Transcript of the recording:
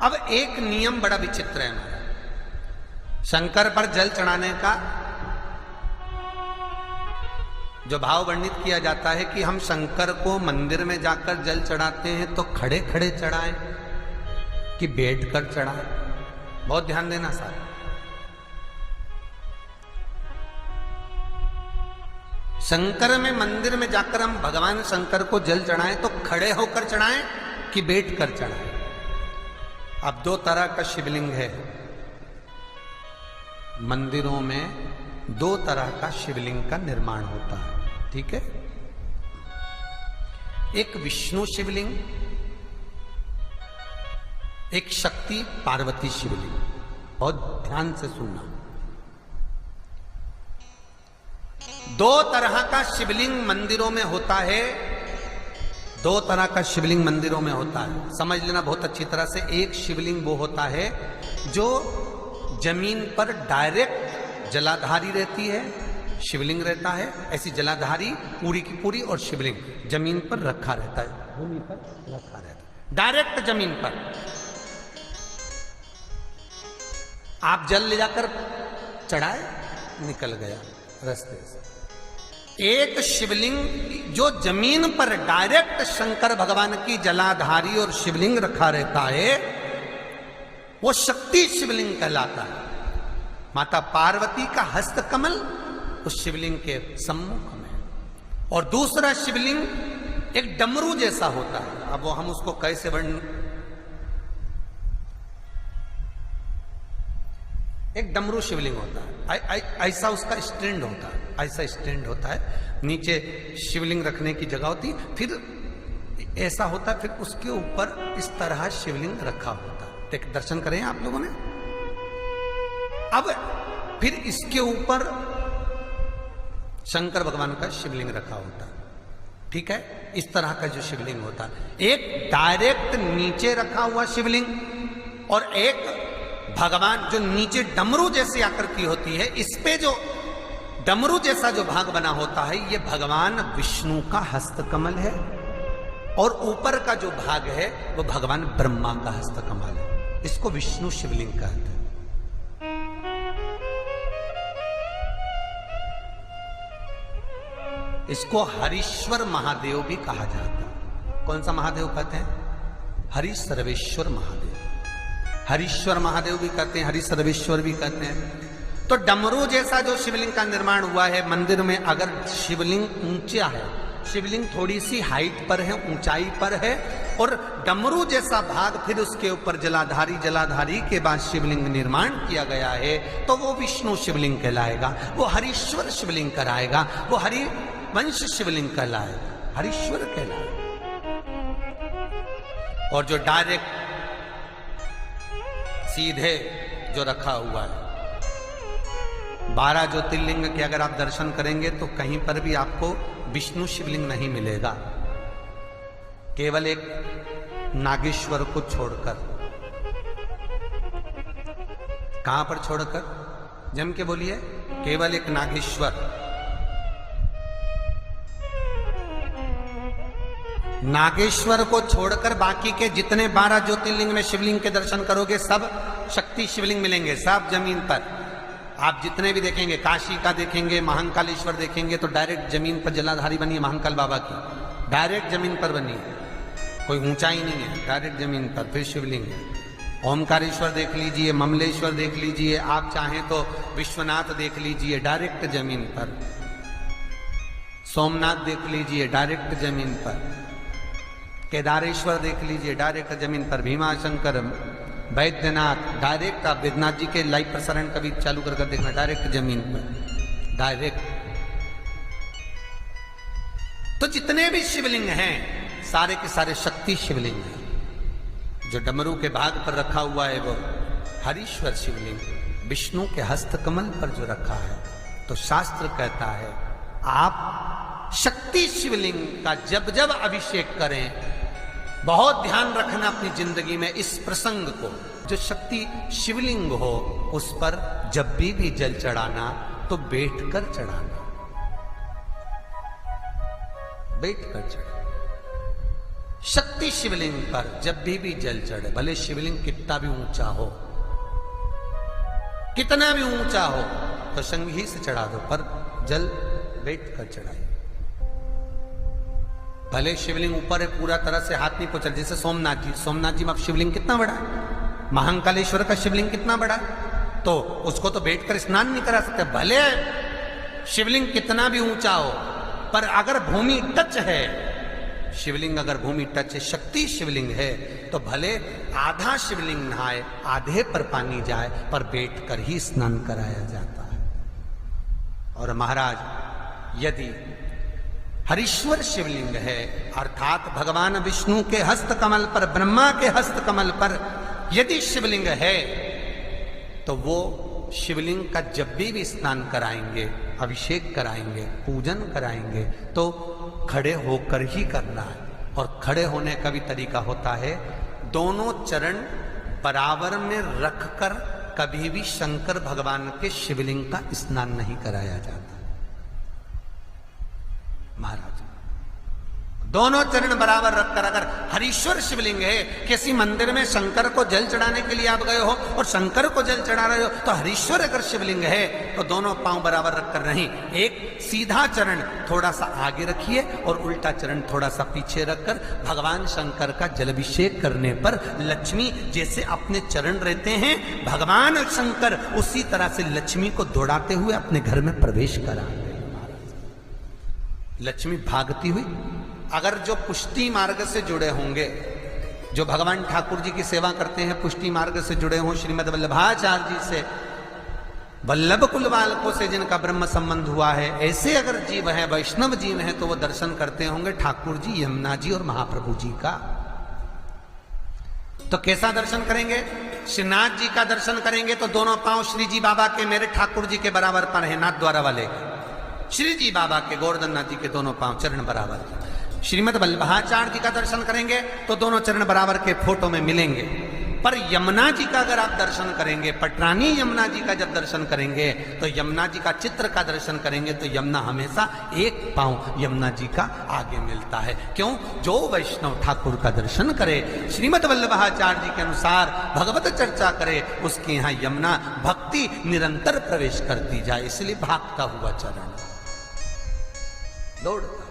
अब एक नियम बड़ा विचित्र है हमारा शंकर पर जल चढ़ाने का। जो भाव वर्णित किया जाता है कि हम शंकर को मंदिर में जाकर जल चढ़ाते हैं तो खड़े खड़े चढ़ाएं कि बैठकर चढ़ाएं। बहुत ध्यान देना साहब। शंकर में मंदिर में जाकर हम भगवान शंकर को जल चढ़ाएं तो खड़े होकर चढ़ाएं कि बैठकर चढ़ाएं। अब दो तरह का शिवलिंग है मंदिरों में, दो तरह का शिवलिंग का निर्माण होता है, ठीक है। एक विष्णु शिवलिंग, एक शक्ति पार्वती शिवलिंग। बहुत ध्यान से सुनना। दो तरह का शिवलिंग मंदिरों में होता है, दो तरह का शिवलिंग मंदिरों में होता है, समझ लेना बहुत अच्छी तरह से। एक शिवलिंग वो होता है जो जमीन पर डायरेक्ट जलाधारी रहती है, शिवलिंग रहता है, ऐसी जलाधारी पूरी की पूरी, और शिवलिंग जमीन पर रखा रहता है, भूमि पर रखा रहता है, डायरेक्ट जमीन पर। आप जल ले जाकर चढ़ाए, निकल गया रास्ते से। एक शिवलिंग जो जमीन पर डायरेक्ट शंकर भगवान की जलाधारी और शिवलिंग रखा रहता है, वो शक्ति शिवलिंग कहलाता है। माता पार्वती का हस्त कमल उस शिवलिंग के सम्मुख में। और दूसरा शिवलिंग एक डमरू जैसा होता है। अब वो हम उसको कैसे वर्णन, एक डमरू शिवलिंग होता है, ऐसा उसका स्टैंड होता है, ऐसा स्टैंड होता है, नीचे शिवलिंग रखने की जगह होती, फिर ऐसा होता है, फिर उसके ऊपर इस तरह शिवलिंग रखा होता है। एक दर्शन करें आप लोगों ने। अब फिर इसके ऊपर शंकर भगवान का शिवलिंग रखा होता है, ठीक है। इस तरह का जो शिवलिंग होता है, एक डायरेक्ट नीचे रखा हुआ शिवलिंग और एक भगवान जो नीचे डमरू जैसी आकृति होती है, इस पे जो डमरू जैसा जो भाग बना होता है, ये भगवान विष्णु का हस्तकमल है, और ऊपर का जो भाग है वो भगवान ब्रह्मा का हस्तकमल है। इसको विष्णु शिवलिंग कहते हैं। इसको हरीश्वर महादेव भी कहा जाता है। कौन सा महादेव कहते हैं? हरि सर्वेश्वर महादेव। हरीश्वर महादेव भी कहते हैं, हरि सर्वेश्वर भी कहते हैं। तो डमरू जैसा जो शिवलिंग का निर्माण हुआ है मंदिर में, अगर शिवलिंग ऊंचा है, शिवलिंग थोड़ी सी हाइट पर है, ऊंचाई पर है, और डमरू जैसा भाग फिर उसके ऊपर जलाधारी के बाद शिवलिंग निर्माण किया गया है, तो वो विष्णु शिवलिंग कहलाएगा, वो हरीश्वर शिवलिंग कहलाएगा, वो हरिवंश शिवलिंग कहलाएगा, हरीश्वर कहलाएगा। और जो डायरेक्ट सीधे जो रखा हुआ है, 12 ज्योतिर्लिंग के अगर आप दर्शन करेंगे तो कहीं पर भी आपको विष्णु शिवलिंग नहीं मिलेगा, केवल एक नागेश्वर को छोड़कर। कहां पर छोड़कर? जम के बोलिए। केवल एक नागेश्वर। नागेश्वर को छोड़कर बाकी के जितने 12 ज्योतिर्लिंग में शिवलिंग के दर्शन करोगे सब शक्ति शिवलिंग मिलेंगे, सब जमीन पर। आप जितने भी देखेंगे, काशी का देखेंगे, महाकालेश्वर देखेंगे, तो डायरेक्ट जमीन पर जलाधारी बनी है महाकाल बाबा की, डायरेक्ट जमीन पर बनी है, कोई ऊंचाई नहीं है, डायरेक्ट जमीन पर फिर शिवलिंग है। ओमकारेश्वर देख लीजिए, ममलेश्वर देख लीजिए, आप चाहें तो विश्वनाथ देख लीजिए, डायरेक्ट जमीन पर। सोमनाथ देख लीजिए, डायरेक्ट जमीन पर। केदारेश्वर देख लीजिए, डायरेक्ट जमीन पर। भीमाशंकर, वैद्यनाथ, डायरेक्ट। आप वैद्यनाथ जी के लाइव प्रसारण कभी चालू कर देखना, डायरेक्ट जमीन पर, डायरेक्ट। तो जितने भी शिवलिंग हैं सारे के सारे शक्ति शिवलिंग हैं। जो डमरू के भाग पर रखा हुआ है वो हरीश्वर शिवलिंग, विष्णु के हस्तकमल पर जो रखा है, तो शास्त्र कहता है आप शक्ति शिवलिंग का जब जब अभिषेक करें, बहुत ध्यान रखना अपनी जिंदगी में इस प्रसंग को, जो शक्ति शिवलिंग हो उस पर जब भी जल चढ़ाना तो बैठकर चढ़ाना, बैठकर चढ़ाना। शक्ति शिवलिंग पर जब भी जल चढ़े, भले शिवलिंग कितना भी ऊंचा हो, कितना भी ऊंचा हो, तो संगी से चढ़ा दो, पर जल बैठ कर चढ़ाइए। भले शिवलिंग ऊपर है, पूरा तरह से हाथ नहीं पहुंचा, जैसे सोमनाथ जी में अब शिवलिंग कितना बड़ा है, महाकालेश्वर का शिवलिंग कितना बड़ा है, तो उसको तो बैठकर स्नान नहीं करा सकते। भले शिवलिंग कितना भी ऊंचा हो, पर अगर भूमि टच है, शिवलिंग अगर भूमि टच है, शक्ति शिवलिंग है, तो भले आधा शिवलिंग नहाए, आधे पर पानी जाए, पर बैठकर ही स्नान कराया जाता है। और महाराज यदि हरीश्वर शिवलिंग है, अर्थात भगवान विष्णु के हस्त कमल पर, ब्रह्मा के हस्त कमल पर यदि शिवलिंग है, तो वो शिवलिंग का जब भी स्नान कराएंगे, अभिषेक कराएंगे, पूजन कराएंगे, तो खड़े होकर ही करना है। और खड़े होने का भी तरीका होता है, दोनों चरण बराबर में रखकर कभी भी शंकर भगवान के शिवलिंग का स्नान नहीं कराया जाता। महाराज दोनों चरण बराबर रखकर, अगर हरीश्वर शिवलिंग है, किसी मंदिर में शंकर को जल चढ़ाने के लिए आप गए हो और शंकर को जल चढ़ा रहे हो, तो हरीश्वर अगर शिवलिंग है तो दोनों पांव बराबर रखकर नहीं, एक सीधा चरण थोड़ा सा आगे रखिए और उल्टा चरण थोड़ा सा पीछे रखकर भगवान शंकर का जलाभिषेक करने पर लक्ष्मी जैसे अपने चरण रहते हैं, भगवान शंकर उसी तरह से लक्ष्मी को दौड़ाते हुए अपने घर में प्रवेश कराते हैं। लक्ष्मी भागती हुई, अगर जो पुष्टि मार्ग से जुड़े होंगे, जो भगवान ठाकुर जी की सेवा करते हैं, पुष्टि मार्ग से जुड़े हों, श्रीमद वल्लभाचार्य जी से, वल्लभ कुल बालकों से जिनका ब्रह्म संबंध हुआ है, ऐसे अगर जीव हैं, वैष्णव जीव हैं, तो वो दर्शन करते होंगे ठाकुर जी, यमुना जी और महाप्रभु जी का। तो कैसा दर्शन करेंगे? श्रीनाथ जी का दर्शन करेंगे तो दोनों पांव श्री जी बाबा के, मेरे ठाकुर जी के बराबर पर है, नाथ द्वारा वाले श्री जी बाबा के, गोवर्धन नाथ जी के दोनों पांव चरण बराबर। श्रीमद वल्लभाचार्य जी का दर्शन करेंगे तो दोनों चरण बराबर के फोटो में मिलेंगे। पर यमुना जी का अगर आप दर्शन करेंगे, पटरानी यमुना जी का जब दर्शन करेंगे, तो यमुना जी का चित्र का दर्शन करेंगे, तो यमुना हमेशा एक पांव यमुना जी का आगे मिलता है। क्यों? जो वैष्णव ठाकुर का दर्शन करे, श्रीमद वल्लभाचार्य जी के अनुसार भगवत चर्चा करे, उसके यहाँ यमुना भक्ति निरंतर प्रवेश करती जाए, इसलिए भागता हुआ चरण दौड़ता।